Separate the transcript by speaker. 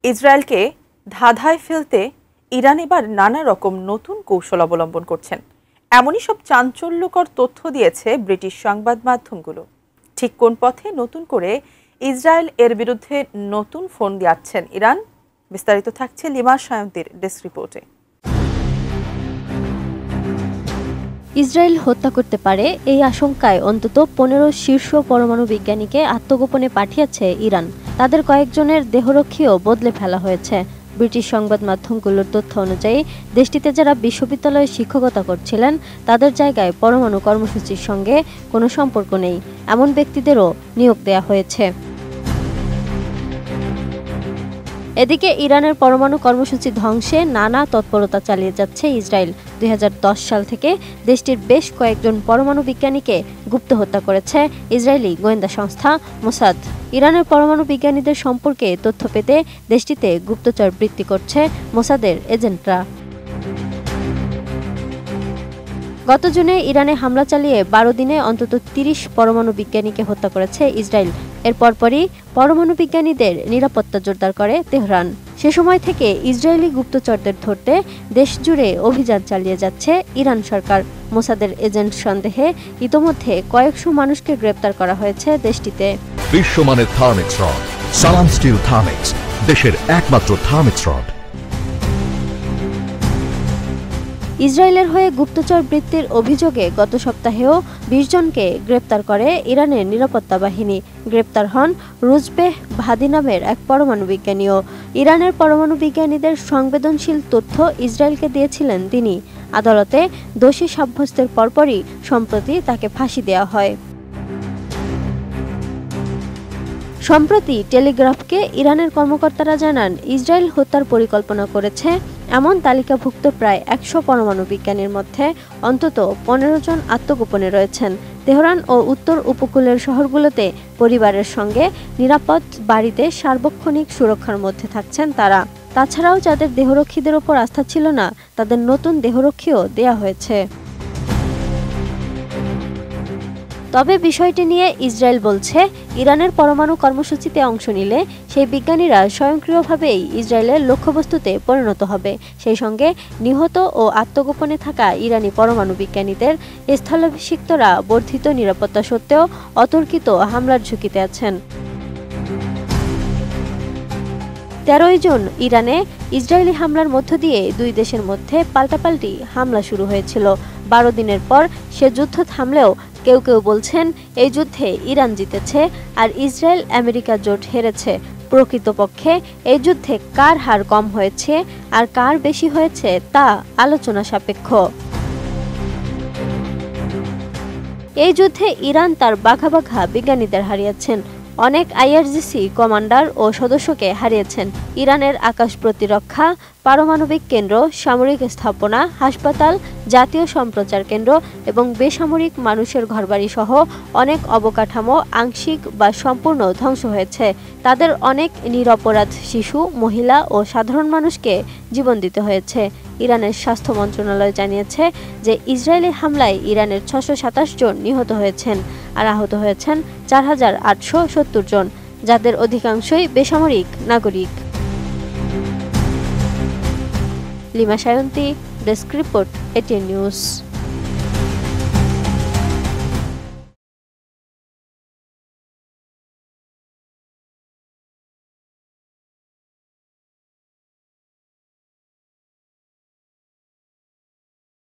Speaker 1: ইসরায়েলকে ধাঁধায় ফেলতে ইরান এবার নানা রকম নতুন কৌশল অবলম্বন করছেন। এমনই সব চাঞ্চল্যকর তথ্য দিয়েছে ব্রিটিশ সংবাদ মাধ্যমগুলো। ঠিক কোন পথে নতুন করে ইসরায়েল এর বিরুদ্ধে নতুন ফোন দিচ্ছেন ইরান? বিস্তারিত থাকছে লিমা সায়ন্তীর ডেস্ক রিপোর্টে।
Speaker 2: ইসরায়েল হত্যা করতে পারে এই আশঙ্কায় অন্তত 15 শীর্ষ পরমাণু বিজ্ঞানীকে আত্মগোপনে পাঠিয়েছে ইরান। তাদের কয়েকজনের দেহরক্ষীও বদলে ফেলা হয়েছে। ব্রিটিশ সংবাদ মাধ্যমগুলোর তথ্য অনুযায়ী দেশটিতে যারা বিশ্ববিদ্যালয়ে শিক্ষকতা করছিলেন তাদের জায়গায় পরমাণু কর্মসূচির সঙ্গে কোনো সম্পর্ক নেই এমন ব্যক্তিদেরও নিয়োগ দেওয়া হয়েছে। এদিকে ইরানের পরমাণু কর্মসূচি ধ্বংসে নানা তৎপরতা চালিয়ে যাচ্ছে ইসরায়েল। 2010 সাল থেকে দেশটির বেশ কয়েকজন পরমাণু বিজ্ঞানীকে গুপ্ত হত্যা করেছে ইসরায়েলি গোয়েন্দা সংস্থা মোসাদ। ইরানের পরমাণু বিজ্ঞানীদের সম্পর্কে তথ্য পেতে দেশটিতে গুপ্তচর বৃত্তি করছে মোসাদের এজেন্টরা। গত জুনে ইরানে হামলা চালিয়ে 12 দিনে অন্তত 30 পরমাণু বিজ্ঞানীকে হত্যা করেছে ইসরায়েল। এর পরপরই পরমাণু বিজ্ঞানীদের নিরাপত্তা জোরদার করে তেহরান। সে সময় থেকে ইসরায়েলি গুপ্তচরদের ধরতে দেশজুড়ে অভিযান চালিয়ে যাচ্ছে ইরান সরকার। মোসাদের এজেন্ট সন্দেহে ইতোমধ্যে কয়েকশো মানুষকে গ্রেপ্তার করা হয়েছে দেশটিতে।
Speaker 3: বিশ্বমানের থার্মিক্স রড, সালাম স্টিল থার্মিক্স, দেশের একমাত্র থার্মিক্স রড।
Speaker 2: ইসরায়েলের হয়ে গুপ্তচর বৃত্তির অভিযোগে গত সপ্তাহেও 20 জনকে গ্রেপ্তার করে ইরানের নিরাপত্তা বাহিনী। গ্রেপ্তার হন রুজবেহ ভাদি নামের এক পরমাণু বিজ্ঞানীও। ইরানের পরমাণু বিজ্ঞানীদের সংবেদনশীল তথ্য ইসরায়েলকে দিয়েছিলেন তিনি। আদালতে দোষী সাব্যস্তের পরপরই সম্প্রতি তাকে ফাঁসি দেওয়া হয়। সম্প্রতি টেলিগ্রাফকে ইরানের কর্মকর্তারা জানান, ইসরায়েল হত্যার পরিকল্পনা করেছে এমন তালিকাভুক্ত প্রায় 100 পরমাণু বিজ্ঞানীর মধ্যে অন্তত 15 জন আত্মগোপনে রয়েছেন। তেহরান ও উত্তর উপকূলের শহরগুলোতে পরিবারের সঙ্গে নিরাপদ বাড়িতে সার্বক্ষণিক সুরক্ষার মধ্যে থাকছেন তারা। তাছাড়াও যাদের দেহরক্ষীদের ওপর আস্থা ছিল না তাদের নতুন দেহরক্ষীও দেয়া হয়েছে। তবে বিষয়টি নিয়ে ইসরায়েল বলছে, ইরানের পরমাণু কর্মসূচিতে অংশ নিলে সেই বিজ্ঞানীরা স্বয়ংক্রিয়ভাবেই ইসরায়েলের লক্ষ্যবস্তুতে পরিণত হবে। সেই সঙ্গে নিহত ও আত্মগোপনে থাকা ইরানি পরমাণু বিজ্ঞানীদের স্থলাভিষিক্তরা বর্ধিত নিরাপত্তা সত্ত্বেও অতর্কিত হামলার ঝুঁকিতে আছেন। 13 জুন ইরানে ইসরায়েলি হামলার মধ্য দিয়ে দুই দেশের মধ্যে পাল্টাপাল্টি হামলা শুরু হয়েছিল। 12 দিনের পর সে যুদ্ধ থামলেও কেউ কেউ বলছেন এই যুদ্ধে ইরান জিতেছে আর ইসরায়েল আমেরিকা জোট হেরেছে। প্রকৃতপক্ষে এই যুদ্ধে কার হার কম হয়েছে আর কার বেশি হয়েছে তা আলোচনা সাপেক্ষ। এই যুদ্ধে ইরান তার বাঘা বাঘা বিজ্ঞানীদের হারিয়েছেন। অনেক আইআরজিসি কমান্ডার ও সদস্যকে হারিয়েছেন। ইরানের আকাশ প্রতিরক্ষা, পারমাণবিক কেন্দ্র, সামরিক স্থাপনা, হাসপাতাল, জাতীয় সম্প্রচার কেন্দ্র এবং বেসামরিক মানুষের ঘরবাড়ি সহ অনেক অবকাঠামো আংশিক বা সম্পূর্ণ ধ্বংস হয়েছে। তাদের অনেক নিরপরাধ শিশু, মহিলা ও সাধারণ মানুষকে জীবন দিতে হয়েছে। ইরানের স্বাস্থ্য মন্ত্রণালয় জানিয়েছে যে ইসরায়েলি হামলায় ইরানের 627 জন নিহত হয়েছেন আর আহত হয়েছেন 4870 জন, যাদের অধিকাংশই বেসামরিক নাগরিক। Lima Sayanti, desk report, ATN news.